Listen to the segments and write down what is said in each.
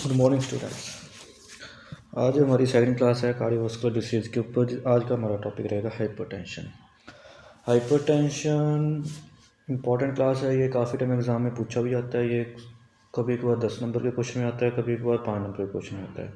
Good morning students. आज हमारी second class है कार्डियोवास्कुलर डिसीज़ के ऊपर। आज का हमारा टॉपिक रहेगा हाइपरटेंशन। हाइपरटेंशन इंपॉर्टेंट क्लास है। ये काफ़ी टाइम एग्ज़ाम में पूछा भी जाता है। ये कभी कभार 10 नंबर के क्वेश्चन में आता है, कभी कभार 5 नंबर के क्वेश्चन में आता है।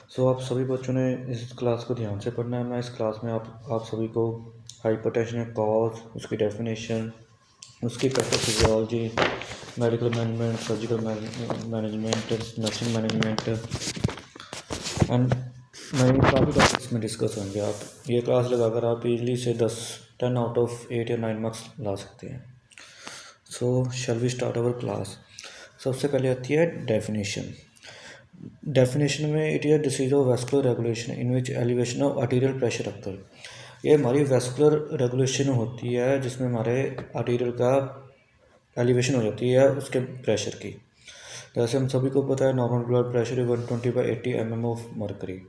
सो आप सभी बच्चों ने इस क्लास को ध्यान से पढ़ना है। मैं इस क्लास में आप सभी को हाइपरटेंशन का कॉज, उसकी डेफिनेशन, उसकी pathophysiology, medical management, surgical management, nursing management and काफ़ी टॉपिक्स में डिस्कस होंगे। आप ये क्लास लगाकर आप इजली से 10 आउट ऑफ 8 या 9 मार्क्स ला सकते हैं। So shall we start our class. सबसे पहले आती है डेफिनेशन। डेफिनेशन में it is disease of vascular regulation in which elevation of arterial pressure occur. ये हमारी वेस्कुलर रेगुलेशन होती है जिसमें हमारे आर्टीरियल का एलिवेशन हो जाती है उसके प्रेशर की। जैसे हम सभी को पता है normal blood pressure 120/80 mm of mercury.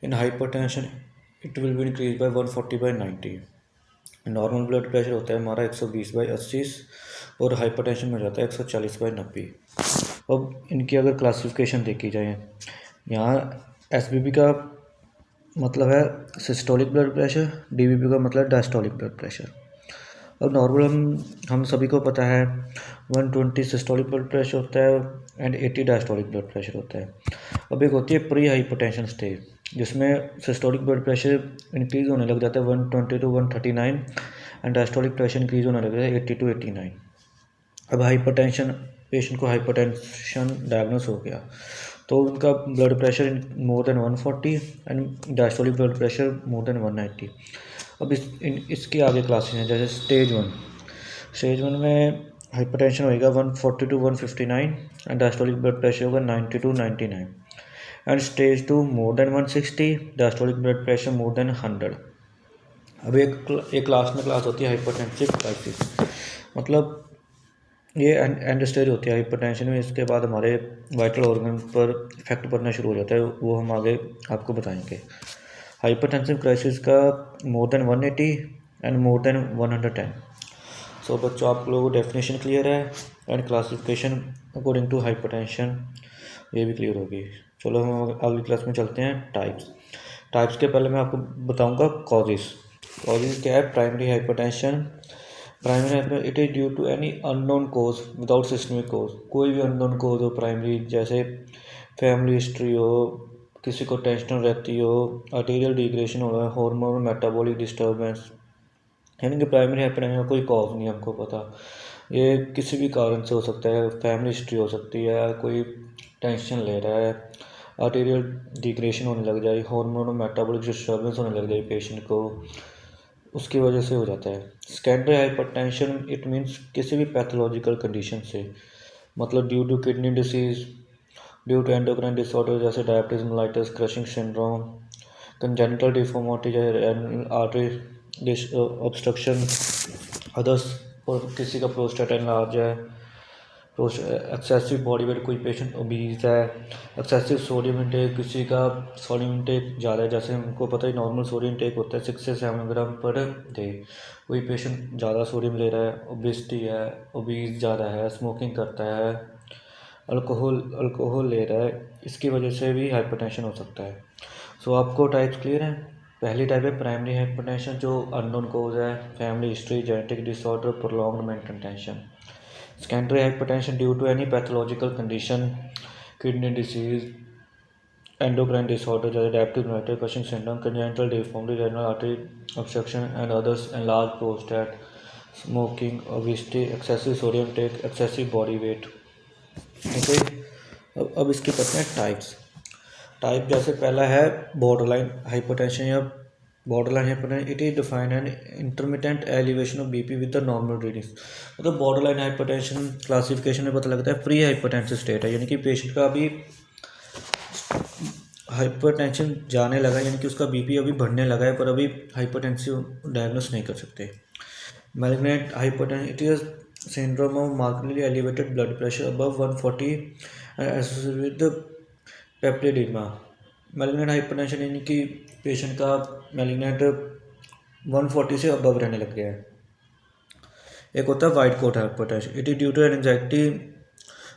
In hypertension it will be increase by 140/90। Normal blood pressure होता है हमारा 120/80 और हाइपरटेंशन में जाता है 140/90। अब इनकी अगर क्लासिफिकेशन देखी जाए, यहाँ एसबीपी का मतलब है सिस्टोलिक ब्लड प्रेशर, डीबीपी का मतलब डायस्टोलिक ब्लड प्रेशर। अब नॉर्मल हम सभी को पता है 120 सिस्टोलिक ब्लड प्रेशर होता है एंड 80 डायस्टोलिक ब्लड प्रेशर होता है। अब एक होती है प्री हाइपरटेंशन स्टेज जिसमें सिस्टोलिक ब्लड प्रेशर इंक्रीज होने लग जाता है 120 to 139 and diastolic pressure increase होने लग जाता है 80 to 89। अब हाइपरटेंशन पेशेंट को हाइपरटेंशन डायग्नोस हो गया तो उनका blood pressure more than 140 and diastolic blood pressure more than 190। अब इसके आगे क्लासेस हैं जैसे स्टेज वन में हाइपरटेंशन होएगा 140 to 159 and diastolic blood pressure होगा 90 to 99 and stage 2 more than 160, diastolic blood pressure more than 100। अब एक क्लास होती है हाइपरटेंसिव क्राइसिस, मतलब ये एंड स्टेज होती है हाइपरटेंशन में। इसके बाद हमारे वाइटल ऑर्गन पर इफेक्ट पड़ना शुरू हो जाता है, वो हम आगे आपको बताएंगे। हाइपरटेंसिव क्राइसिस का more than 180 and more than 110। So बच्चों आप लोगों को डेफिनेशन क्लियर है and classification according to hypertension ये भी क्लियर होगी। चलो हम अगली क्लास में चलते हैं। टाइप्स के पहले मैं आपको बताऊंगा कॉजेस क्या है। Primary hypertension it is due to any unknown cause without systemic cause. कोई भी अननोन कोज हो प्राइमरी, जैसे फैमिली हिस्ट्री हो, किसी को टेंशन रहती हो, आर्टीरियल डिग्रेशन हो रहा है, हार्मोन मेटाबॉलिक डिस्टर्बेंस, यानी कि प्राइमरी हाइपरटेंशन का कोई कॉज नहीं हमको पता। ये किसी भी कारण से हो सकता है। फैमिली हिस्ट्री हो सकती है, कोई टेंशन ले रहा है, आर्टीरियल डिग्रेशन होने लग जाए, हार्मोन मेटाबॉलिक डिस्टर्बेंस होने लग जाए पेशेंट को, उसकी वजह से हो जाता है। सेकेंडरी हाइपरटेंशन इट मीन्स किसी भी पैथोलॉजिकल कंडीशन से, मतलब due to kidney disease, due to endocrine disorder जैसे diabetes mellitus, Cushing syndrome, congenital deformity जैसे आर्टरी ऑब्स्ट्रक्शन, अदर्स, और किसी का प्रोस्टेट एनलार्ज है, एक्सेसिव बॉडी वेट, कोई पेशेंट ओबीज है, एक्सेसिव सोडियम इंटेक, किसी का सोडियम इंटेक ज़्यादा है, जैसे हमको पता है नॉर्मल सोडियम इंटेक होता है 6 से 7 ग्राम पर डे, कोई पेशेंट ज़्यादा सोडियम ले रहा है, ओबेसिटी है, ओबीज ज़्यादा है, स्मोकिंग करता है, अल्कोहल ले रहा है, इसकी वजह से भी हाइपरटेंशन हो सकता है। सो आपको टाइप्स क्लियर हैं। पहली टाइप है प्राइमरी हाइपरटेंशन जो अननोन कोज है, family history, genetic disorder, prolonged mental tension. Secondary hypertension due to any pathological condition, kidney disease, endocrine disorder जैसे diabetes mellitus, Cushing syndrome, congenital deformity, renal artery obstruction and others, enlarge prostate, smoking, obesity, excessive sodium take, excessive body weight. Okay, अब इसके करते हैं type. जैसे पहला है borderline hypertension या borderline hypertension it is defined an intermittent elevation of BP with the normal readings. मतलब borderline hypertension classification में पता लगता है प्री हाइपरटेंसिव स्टेट है, यानी कि पेशेंट का अभी हाइपरटेंशन जाने लगा, यानी कि उसका बीपी अभी बढ़ने लगा है पर अभी हाइपरटेंसिव डायग्नोस नहीं कर सकते। Malignant hypertension it is syndrome of markedly elevated blood pressure above 140 associated with papilledema. Malignant hypertension यानी कि पेशेंट का मैलिग्नेंट 140 से अबव रहने लग गया है। एक होता है white coat hypertension it is due to anxiety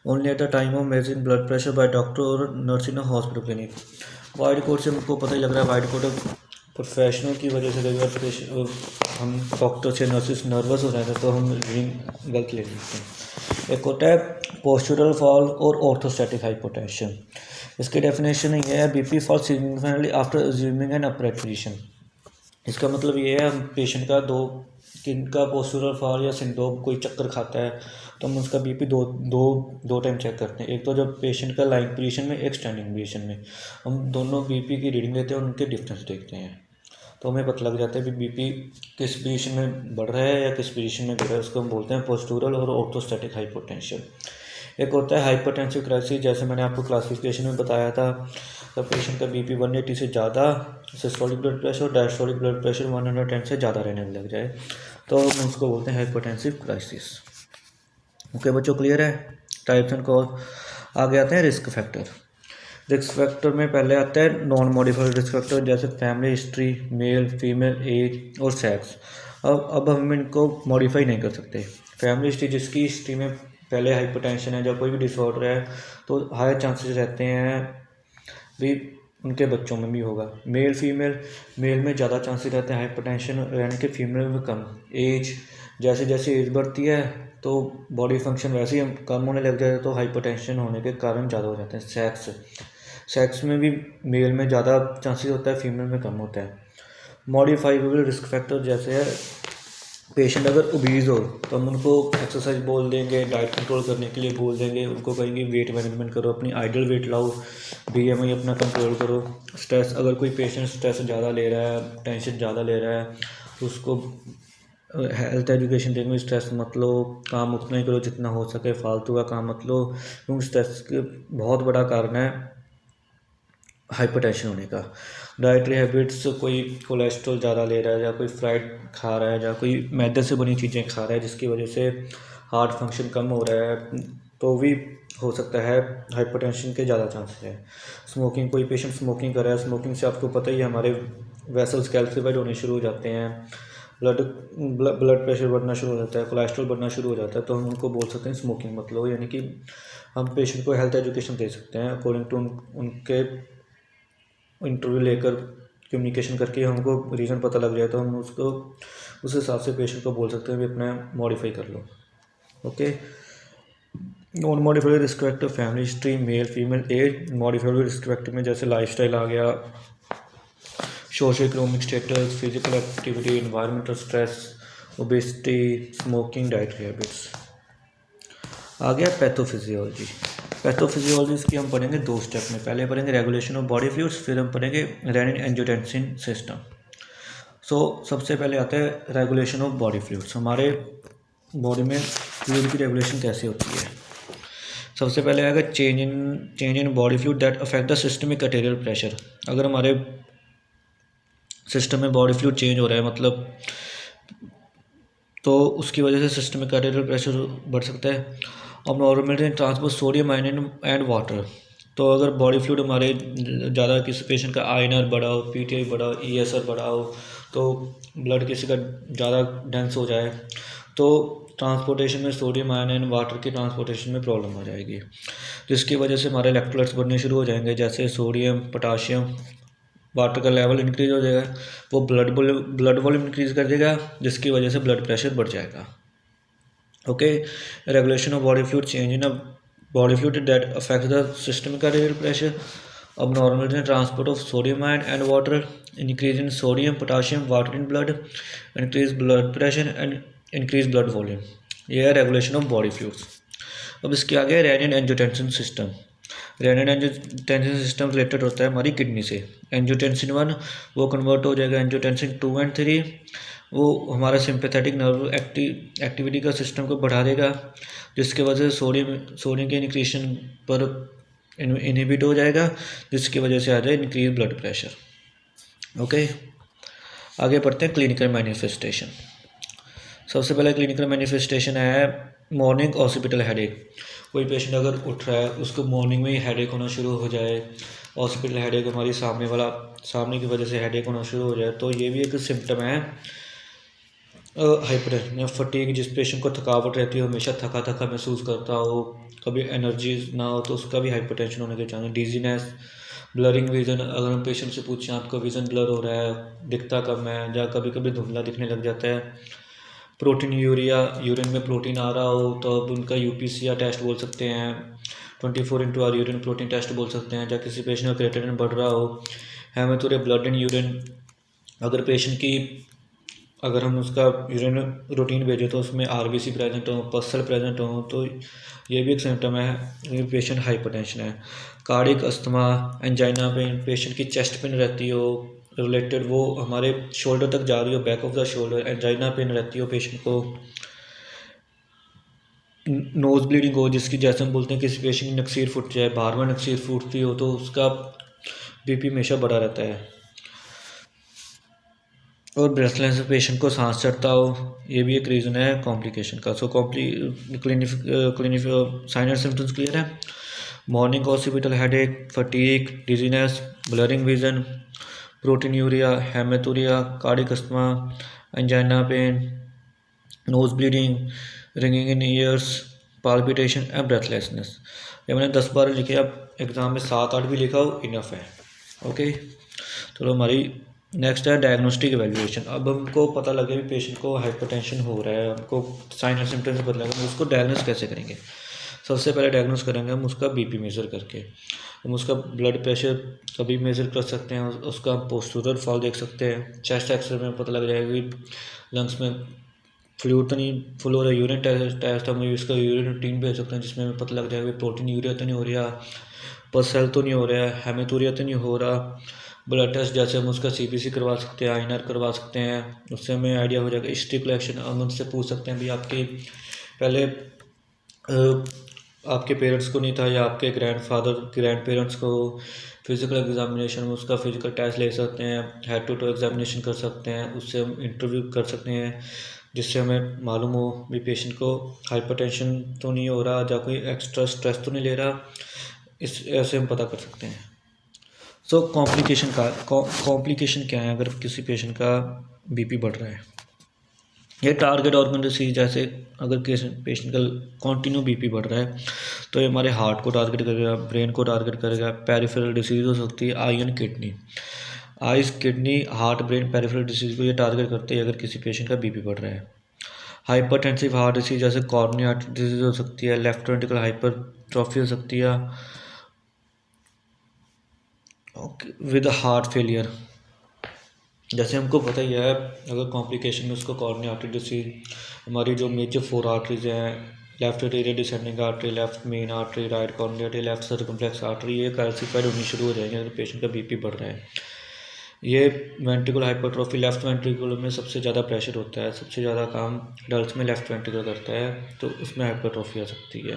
only at the time of measuring blood pressure by doctor और nurse in hospital clinic. White coat से हमको पता ही लग रहा है, वाइट कोट प्रोफेशनल की वजह से कई बार हम डॉक्टर से नर्सिस नर्वस हो जाते हैं तो हम रीडिंग गलत ले लेते हैं। एक होता है पोस्चरल फॉल और ऑर्थोस्टैटिक हाइपोटेंशन। इसकी डेफिनेशन ये है BP fall significantly after assuming an upright position. इसका मतलब ये है हम पेशेंट का किनका पोस्चरल फॉल या सिंड्रोम कोई चक्कर खाता है तो हम उसका बीपी दो टाइम चेक करते हैं। एक तो जब पेशेंट का लाइंग पोजीशन में, एक स्टैंडिंग पोजीशन में, हम दोनों बीपी की रीडिंग लेते हैं और उनके डिफरेंस देखते हैं तो हमें पता लग जाता है कि बीपी किस पोजीशन में बढ़ रहा है या किस पोजीशन में गिर रहा है। उसको हम बोलते हैं पोस्चरल और ऑर्थोस्टैटिक हाइपोटेंशन। एक होता है हाइपरटेंसिव क्राइसिस, जैसे मैंने आपको क्लासिफिकेशन में बताया था। तो पेशेंट का बीपी 180 से ज़्यादा, सिस्टोलिक ब्लड प्रेशर और डायस्टोलिक ब्लड प्रेशर 110 से ज़्यादा रहने लग जाए तो हम उसको बोलते हैं हाइपरटेंसिव क्राइसिस। ओके बच्चों, क्लियर है टाइप्स एंड कॉज। आगे आते हैं रिस्क फैक्टर। रिस्क फैक्टर में पहले आता है नॉन मॉडिफाइड रिस्क फैक्टर, जैसे family history, male female, age और सेक्स। अब हम इनको मॉडिफाई नहीं कर सकते। फैमिली हिस्ट्री, जिसकी हिस्ट्री में पहले हाइपरटेंशन है या कोई भी डिसऑर्डर है तो हाई चांसेस रहते हैं भी उनके बच्चों में भी होगा। मेल फीमेल, मेल में ज़्यादा चांसेस रहते हैं हाइपरटेंशन रहने के, फीमेल में कम। एज, जैसे जैसे एज बढ़ती है तो बॉडी फंक्शन वैसे ही कम होने लग जाता है तो हाइपरटेंशन होने के कारण ज़्यादा हो जाते हैं। सेक्स में भी मेल में ज़्यादा चांसेस होता है, फीमेल में कम होता है। मॉडिफाइबल रिस्क फैक्टर जैसे है पेशेंट अगर ओबीज हो तो हम उनको एक्सरसाइज बोल देंगे, डाइट कंट्रोल करने के लिए बोल देंगे, उनको कहेंगे वेट मैनेजमेंट करो, अपनी आइडियल वेट लाओ, बीएमआई अपना कंट्रोल करो। स्ट्रेस, अगर कोई पेशेंट स्ट्रेस ज़्यादा ले रहा है, टेंशन ज़्यादा ले रहा है तो उसको हेल्थ एजुकेशन देंगे, स्ट्रेस मत लो, काम उतना ही करो जितना हो सके, फालतू का काम मत लो, क्योंकि स्ट्रेस के बहुत बड़ा कारण है हाइपरटेंशन होने का। डाइटरी हैबिट्स, कोई कोलेस्ट्रॉल ज़्यादा ले रहा है या कोई फ्राइड खा रहा है या कोई मैदे से बनी चीज़ें खा रहा है जिसकी वजह से हार्ट फंक्शन कम हो रहा है तो भी हो सकता है हाइपरटेंशन के ज़्यादा चांसेस है। स्मोकिंग, कोई पेशेंट स्मोकिंग कर रहा है, स्मोकिंग से आपको पता ही है हमारे वेसल्स कैल्सिफाइड होने शुरू हो जाते हैं, ब्लड प्रेशर बढ़ना शुरू हो जाता है, कोलेस्ट्रॉल बढ़ना शुरू हो जाता है तो हम उनको बोल सकते हैं स्मोकिंग मत लो। यानी कि हम पेशेंट को हेल्थ एजुकेशन दे सकते हैं अकॉर्डिंग टू उनके इंटरव्यू लेकर, कम्युनिकेशन करके हमको रीज़न पता लग जाए तो हम उसको उस हिसाब से पेशेंट को बोल सकते हैं भी अपना मॉडिफाई कर लो। Okay, non modified risk factor, family history, male female, age. Modified risk factor में जैसे लाइफस्टाइल आ गया, socio economic status, physical activity, environmental stress, obesity, smoking, dietary habits. आ गया पैथोफिजियोलॉजी। पैथोफिजियोलॉजी की हम पढ़ेंगे दो स्टेप में, पहले पढ़ेंगे रेगुलेशन ऑफ बॉडी फ्लूइड्स, फिर हम पढ़ेंगे रेनिन एंजियोटेंसिन सिस्टम। सबसे पहले आता है रेगुलेशन ऑफ बॉडी फ्लूइड्स। हमारे बॉडी में फ्लूइड की रेगुलेशन कैसे होती है। सबसे पहले आएगा change in body fluid that affect the systemic arterial pressure. अगर हमारे सिस्टम में बॉडी फ्लूइड चेंज हो रहा है मतलब तो उसकी वजह से सिस्टमिक आर्टेरियल प्रेशर बढ़ सकता है। अब normally transport sodium ion and water, तो अगर बॉडी फ्लूइड हमारे ज़्यादा, किसी पेशेंट का आयनर बढ़ा हो, पीटीआई बढ़ा हो, ईएसआर बढ़ा हो, तो ब्लड किसी का ज़्यादा डेंस हो जाए तो ट्रांसपोर्टेशन में सोडियम आयन एंड वाटर की ट्रांसपोर्टेशन में प्रॉब्लम हो जाएगी, जिसकी वजह से हमारे इलेक्ट्रोलाइट्स बढ़ने शुरू हो जाएंगे, जैसे सोडियम, पोटाशियम। वाटर का लेवल इंक्रीज हो जाएगा, वो ब्लड वॉल्यूम इंक्रीज कर देगा जिसकी वजह से ब्लड प्रेशर बढ़ जाएगा। Okay, regulation of body fluid, change in body fluid that affect the systemic arterial pressure. अब normal transport of sodium ion and water, increase in sodium, potassium, water in blood, increase blood pressure and increase blood volume. यह है regulation of body fluids. अब इसके आगे renin angiotensin system. Renin angiotensin system related होता है हमारी kidney से। Angiotensin 1 वो कन्वर्ट हो जाएगा एंजियोटेंसिन 2 एंड 3, वो हमारा सिंपैथेटिक नर्व एक्टिविटी का सिस्टम को बढ़ा देगा, जिसके वजह से सोडियम के इनक्रीशन पर इनहिबिट हो जाएगा, जिसकी वजह से आ जाए इंक्रीज ब्लड प्रेशर। ओके, आगे बढ़ते हैं क्लिनिकल मैनिफेस्टेशन। सबसे पहले क्लिनिकल मैनिफेस्टेशन है मॉर्निंग ऑसिपिटल हेडेक। कोई पेशेंट अगर उठ रहा है उसको मॉर्निंग में ही हेडेक होना शुरू हो जाए, ऑसिपिटल हेडेक हमारी सामने की वजह से हेडेक होना शुरू हो जाए, तो ये भी एक सिम्टम है हाइपरटेंशन या फटीग, जिस पेशेंट को थकावट रहती है, हमेशा थका थका महसूस करता हो, कभी एनर्जी ना हो, तो उसका भी हाइपरटेंशन होने के चांस। डिजीनेस, ब्लरिंग विजन, अगर हम पेशेंट से पूछें आपका विज़न ब्लर हो रहा है, दिखता कम है, या कभी कभी धुंधला दिखने लग जाता है। प्रोटीन यूरिया, यूरिन में प्रोटीन आ रहा हो, तो अब उनका यूपीसीआर टेस्ट बोल सकते हैं, 24 यूरिन प्रोटीन टेस्ट बोल सकते हैं। या किसी पेशेंट का क्रिएटिनिन बढ़ रहा हो, हेमेटोरिया, ब्लड एंड यूरिन, अगर पेशेंट की, अगर हम उसका यूरिन रूटीन भेजें तो उसमें आरबीसी प्रेजेंट हो, पसल प्रेजेंट हो, तो ये भी एक सिम्टम है कि पेशेंट हाइपरटेंशन है। Cardiac asthma, angina pain, patient की चेस्ट पेन रहती हो रिलेटेड, वो हमारे शोल्डर तक जा रही हो, back of the shoulder, angina pain रहती हो पेशेंट को। नोज़ ब्लीडिंग हो, जिसकी जैसे हम बोलते हैं किसी पेशेंट की नक्सीर फूट जाए, बार बार नक्सीर फूटती हो, तो उसका बीपी हमेशा बढ़ा रहता है। और ब्रेथलेस पेशेंट को सांस चढ़ता हो, ये भी एक रीज़न है कॉम्प्लिकेशन का। So clinic sign and symptoms clear है। Morning hospital headache, fatigue, dizziness, blurring vision, proteinuria, haematuria, cardiac asthma, angina pain, nose bleeding, ringing in ears, palpitation and breathlessness. ये मैंने 10-12 लिखे, अब एग्ज़ाम में 7-8 भी लिखा हो इनफ है। ओके, चलो हमारी नेक्स्ट है डायग्नोस्टिक एवेल्यूएशन। अब हमको पता लगे कि पेशेंट को हाइपरटेंशन हो रहा है, हमको साइन एंड सिम्टम्स से पता लगा, हम उसको डायग्नोस कैसे करेंगे। सबसे पहले डायग्नोस करेंगे हम उसका बीपी मेज़र करके। हम उसका ब्लड प्रेशर कभी मेज़र कर सकते हैं, उसका पोस्टूरल फॉल देख सकते हैं। चेस्ट एक्सरे में पता लग जाएगा कि लंग्स में फ्लूइड तो नहीं फुल हो रहा है। यूरिन टेस्ट हम इसका यूरिन रूटीन भेज सकते हैं, जिसमें हमें पता लग जाएगा प्रोटीन यूरिया तो नहीं हो रहा, पसल तो नहीं हो रहा है, हेमेटोरिया तो नहीं हो रहा। ब्लड टेस्ट जैसे हम उसका सीबीसी करवा सकते हैं, आईएनआर करवा सकते हैं, उससे हमें आइडिया हो जाएगा। हिस्ट्री कलेक्शन हम उनसे पूछ सकते हैं भी आपके पहले आपके पेरेंट्स को नहीं था या आपके ग्रैंड पेरेंट्स को। फिज़िकल एग्जामिनेशन में उसका फिज़िकल टेस्ट ले सकते हैं, हेड टू टो एग्जामिनेशन कर सकते हैं, उससे हम इंटरव्यू कर सकते हैं, जिससे हमें मालूम हो भी पेशेंट को हाइपरटेंशन तो नहीं हो रहा या कोई एक्स्ट्रा स्ट्रेस तो नहीं ले रहा। इस ऐसे हम पता कर सकते हैं। सो कॉम्प्लिकेशन क्या है अगर किसी पेशेंट का बीपी बढ़ रहा है। ये टारगेट ऑर्गन डिसीज, जैसे अगर किसी पेशेंट का कंटिन्यू बीपी बढ़ रहा है तो ये हमारे हार्ट को टारगेट करेगा, ब्रेन को टारगेट करेगा। पेरिफेरल डिसीज हो सकती है, eye and kidney, eyes, kidney, heart, brain, peripheral disease को ये टारगेट करते हैं अगर किसी पेशेंट का बीपी बढ़ रहा है। हाइपरटेंसिव हार्ट डिसीज जैसे कॉर्निया आर्टरी डिसीज हो सकती है, लेफ्ट वेंट्रिकल हाइपरट्रॉफी हो सकती है, विद हार्ट फेलियर। जैसे हमको पता ही है अगर कॉम्प्लिकेशन में उसको कॉर्निया आर्टरी डिसीज, हमारी जो मेजर 4 आर्टरीज हैं, left area descending artery, left main artery, right cornea artery, left circumflex artery, ये कैल्सिफाइड होनी शुरू हो जाएंगे अगर पेशेंट का बीपी बढ़ रहा है। ये वेंट्रिकुलर हाइपरट्रॉफी, लेफ्ट वेंट्रिकुलर में सबसे ज़्यादा प्रेशर होता है, सबसे ज़्यादा काम एडल्ट में लेफ्ट वेंट्रिकुलर करता है, तो उसमें हाइपरट्रॉफी आ सकती है।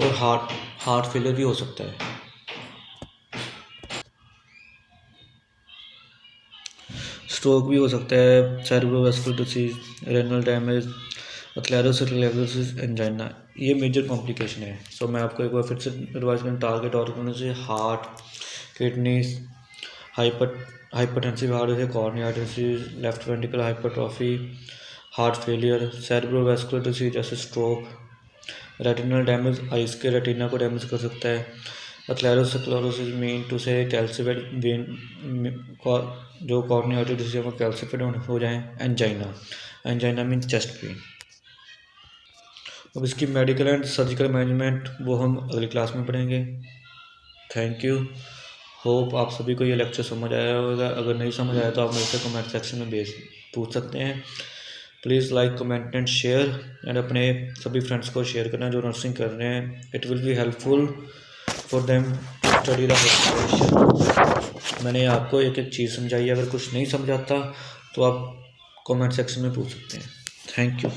और हार्ट फेलियर भी हो सकता है। स्ट्रोक भी हो सकता है, cerebrovascular disease, renal damage, atherosclerosis, angina, ये मेजर कॉम्प्लिकेशन है। सो मैं आपको एक बार फिर से रिवाइज करूँ। टारगेट ऑर्गन से heart, kidneys, hypertensive heart disease, cornea disease, left ventricle hypertrophy, heart failure, cerebrovascular disease जैसे स्ट्रोक, रेटिनल डैमेज, आइज के रेटिना को डैमेज कर सकता है। एथलेरोस्क्लेरोसिस मीन टू से कैल्सिफाइड वेन, जो कॉर्निया आर्टरी डिसीज में कैल्सिफाइड हो जाए। Angina mean chest pain. अब इसकी मेडिकल एंड सर्जिकल मैनेजमेंट वो हम अगली क्लास में पढ़ेंगे। Thank you. होप आप सभी को ये लेक्चर समझ आया होगा। अगर नहीं समझ आया तो आप मेरे से कमेंट सेक्शन में पूछ सकते हैं। Please like, comment and share, and अपने सभी फ्रेंड्स को शेयर करना जो नर्सिंग कर रहे हैं। It will be helpful for them study the hospital. मैंने आपको एक एक चीज़ समझाई है, अगर कुछ नहीं समझाता तो आप कमेंट सेक्शन में पूछ सकते हैं। Thank you.